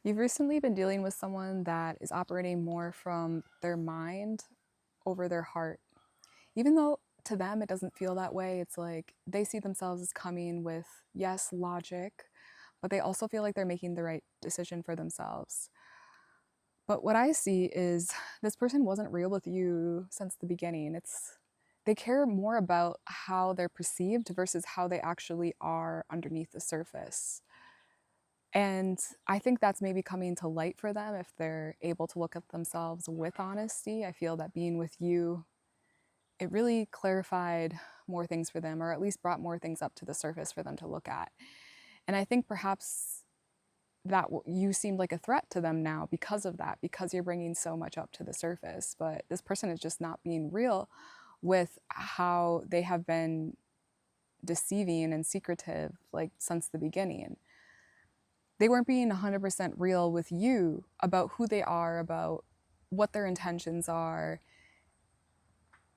You've recently been dealing with someone that is operating more from their mind over their heart. Even though to them it doesn't feel that way, it's like they see themselves as coming with, yes, logic, but they also feel like they're making the right decision for themselves. But what I see is this person wasn't real with you since the beginning. They care more about how they're perceived versus how they actually are underneath the surface. And I think that's maybe coming to light for them if they're able to look at themselves with honesty. I feel that being with you, it really clarified more things for them, or at least brought more things up to the surface for them to look at. And I think perhaps that you seemed like a threat to them now because of that, because you're bringing so much up to the surface. But this person is just not being real with how they have been deceiving and secretive like since the beginning. They weren't being 100% real with you about who they are, about what their intentions are.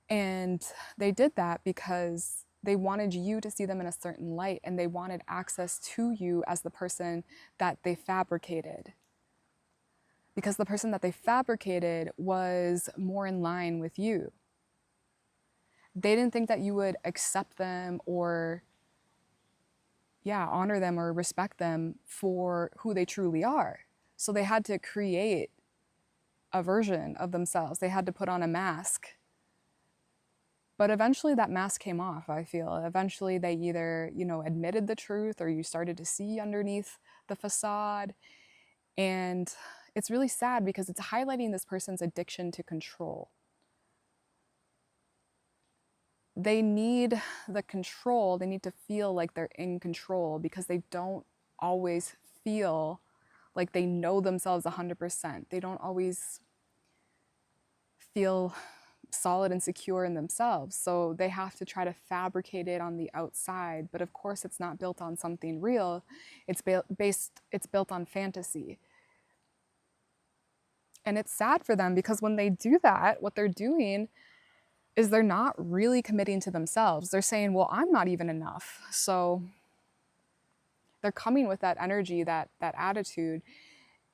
And they did that because they wanted you to see them in a certain light, and they wanted access to you as the person that they fabricated. Because the person that they fabricated was more in line with you. They didn't think that you would accept them or honor them or respect them for who they truly are. So they had to create a version of themselves. They had to put on a mask. But eventually that mask came off, I feel. Eventually they either, admitted the truth, or you started to see underneath the facade. And it's really sad because it's highlighting this person's addiction to control. They need the control. They need to feel like they're in control because they don't always feel like they know themselves 100%. They don't always feel solid and secure in themselves. So they have to try to fabricate it on the outside. But of course, it's not built on something real. It's built on fantasy. And it's sad for them because when they do that, what they're doing is they're not really committing to themselves. They're saying, well, I'm not even enough. So they're coming with that energy, that attitude.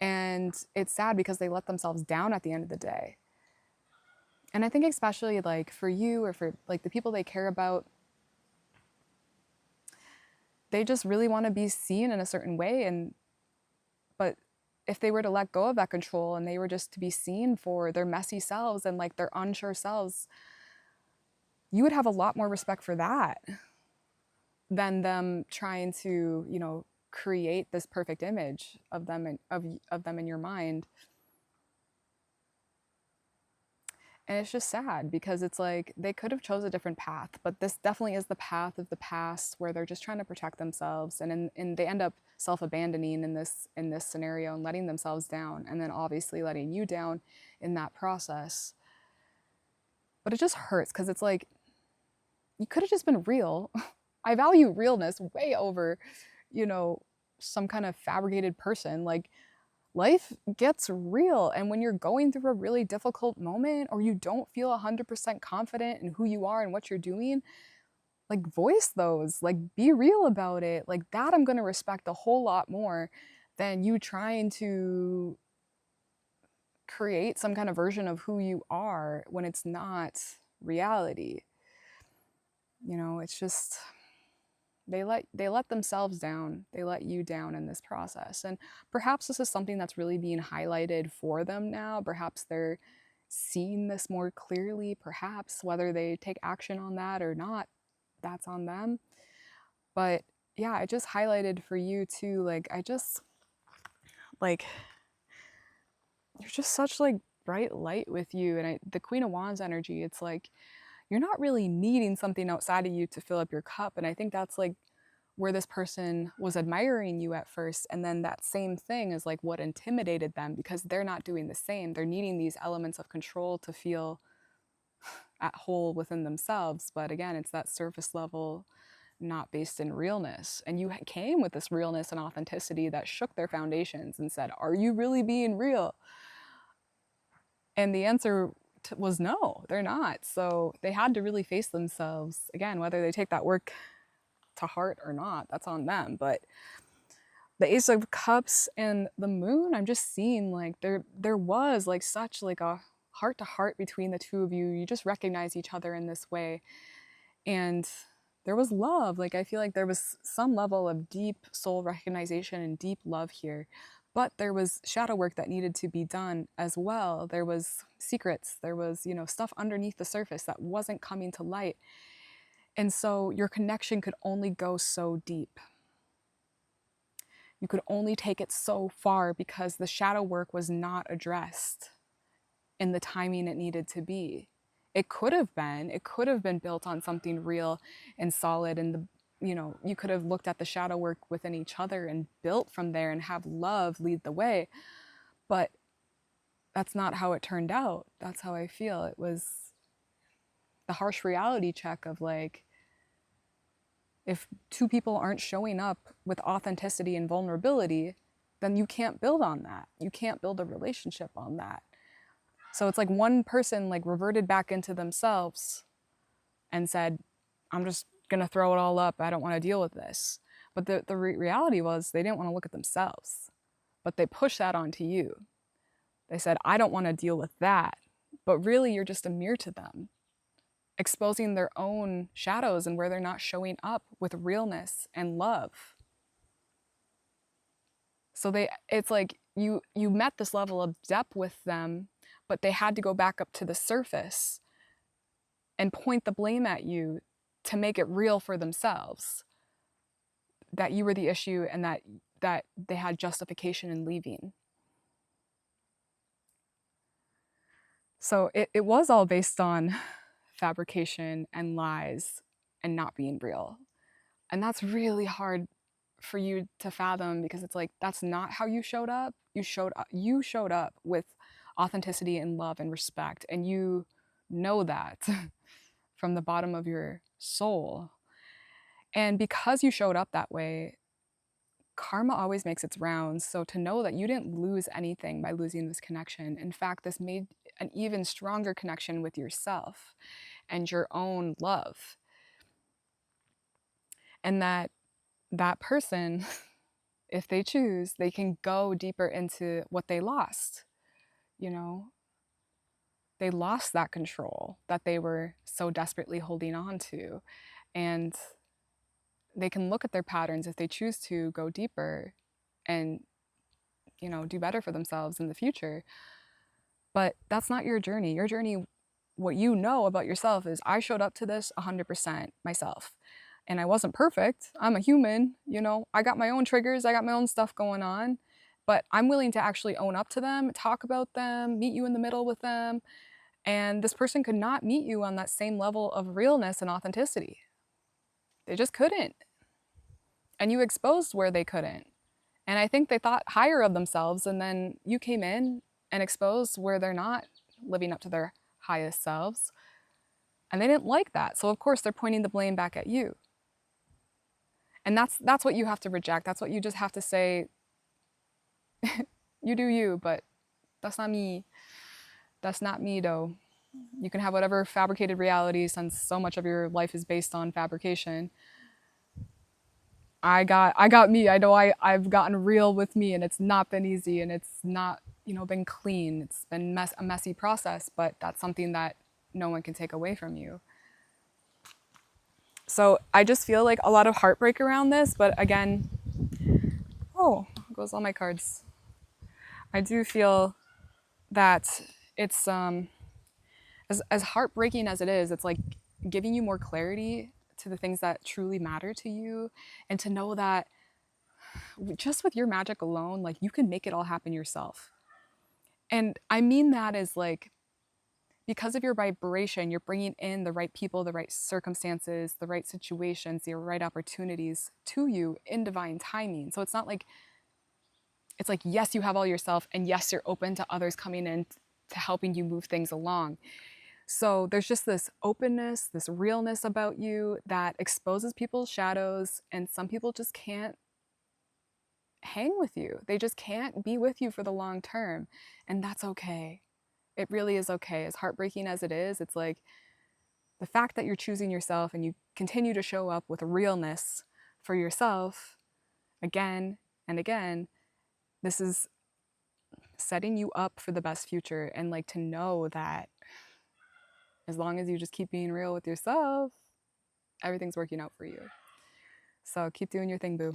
And it's sad because they let themselves down at the end of the day. And I think especially like for you or for like the people they care about, they just really want to be seen in a certain way. But if they were to let go of that control and they were just to be seen for their messy selves and like their unsure selves, you would have a lot more respect for that than them trying to, create this perfect image of them in your mind. And it's just sad because it's like they could have chose a different path, but this definitely is the path of the past where they're just trying to protect themselves, and they end up self-abandoning in this scenario and letting themselves down, and then obviously letting you down in that process. But it just hurts because it's like you could have just been real. I value realness way over, some kind of fabricated person. Like, life gets real. And when you're going through a really difficult moment or you don't feel 100% confident in who you are and what you're doing, like voice those, like be real about it. Like that I'm going to respect a whole lot more than you trying to create some kind of version of who you are when it's not reality. It's just they let themselves down. They let you down in this process. And perhaps this is something that's really being highlighted for them now. Perhaps they're seeing this more clearly. Perhaps whether they take action on that or not, that's on them. But yeah, I just highlighted for you too. Like, you're just such like bright light with you. And the Queen of Wands energy, it's like, you're not really needing something outside of you to fill up your cup. And I think that's like where this person was admiring you at first. And then that same thing is like what intimidated them because they're not doing the same. They're needing these elements of control to feel at whole within themselves. But again, it's that surface level, not based in realness. And you came with this realness and authenticity that shook their foundations and said, are you really being real? And the answer was no, they're not. So they had to really face themselves. Again, whether they take that work to heart or not, that's on them. But the Ace of Cups and the Moon, I'm just seeing like there was like such like a heart to heart between the two of you. You just recognize each other in this way. And there was love. Like I feel like there was some level of deep soul recognition and deep love here. But there was shadow work that needed to be done as well. There was secrets. There was, you know, stuff underneath the surface that wasn't coming to light. And so your connection could only go so deep. You could only take it so far because the shadow work was not addressed in the timing it needed to be. It could have been built on something real and solid, and the, you know, you could have looked at the shadow work within each other and built from there and have love lead the way. But that's not how it turned out. That's how I feel. It was the harsh reality check of like, if two people aren't showing up with authenticity and vulnerability, then you can't build on that. You can't build a relationship on that. So it's like one person like reverted back into themselves and said, I'm just gonna throw it all up. I don't want to deal with this. But the reality was they didn't want to look at themselves, but they pushed that onto you. They said, I don't want to deal with that. But really you're just a mirror to them, exposing their own shadows and where they're not showing up with realness and love. So it's like you met this level of depth with them, but they had to go back up to the surface and point the blame at you to make it real for themselves, that you were the issue and that they had justification in leaving. So it was all based on fabrication and lies and not being real. And that's really hard for you to fathom, because it's like, that's not how you showed up. You showed up with authenticity and love and respect, and you know that from the bottom of your soul. And because you showed up that way, karma always makes its rounds. So to know that you didn't lose anything by losing this connection, in fact, this made an even stronger connection with yourself and your own love. And that person, if they choose, they can go deeper into what they lost. You know, they lost that control that they were so desperately holding on to. And they can look at their patterns if they choose to go deeper and, you know, do better for themselves in the future. But that's not your journey. Your journey, what you know about yourself is, I showed up to this 100% myself. And I wasn't perfect. I'm a human, you know, I got my own triggers, I got my own stuff going on, but I'm willing to actually own up to them, talk about them, meet you in the middle with them. And this person could not meet you on that same level of realness and authenticity. They just couldn't. And you exposed where they couldn't. And I think they thought higher of themselves, and then you came in and exposed where they're not living up to their highest selves. And they didn't like that. So of course they're pointing the blame back at you. And that's what you have to reject. That's what you just have to say, you do you, but that's not me. That's not me though. You can have whatever fabricated reality, since so much of your life is based on fabrication. I got me. I know I've gotten real with me, and it's not been easy, and it's not, you know, been clean. It's been a messy process, but that's something that no one can take away from you. So I just feel like a lot of heartbreak around this, but again, oh, goes all my cards. I do feel that it's as heartbreaking as it is, it's like giving you more clarity to the things that truly matter to you, and to know that just with your magic alone, like, you can make it all happen yourself. And I mean that as like, because of your vibration, you're bringing in the right people, the right circumstances, the right situations, the right opportunities to you in divine timing. So it's not like, it's like, yes, you have all yourself, and yes, you're open to others coming in to helping you move things along. So there's just this openness, this realness about you that exposes people's shadows, and some people just can't hang with you. They just can't be with you for the long term, and that's okay. It really is okay. As heartbreaking as it is, it's like the fact that you're choosing yourself and you continue to show up with realness for yourself again And again, this is setting you up for the best future, and like to know that as long as you just keep being real with yourself, everything's working out for you. So keep doing your thing, boo.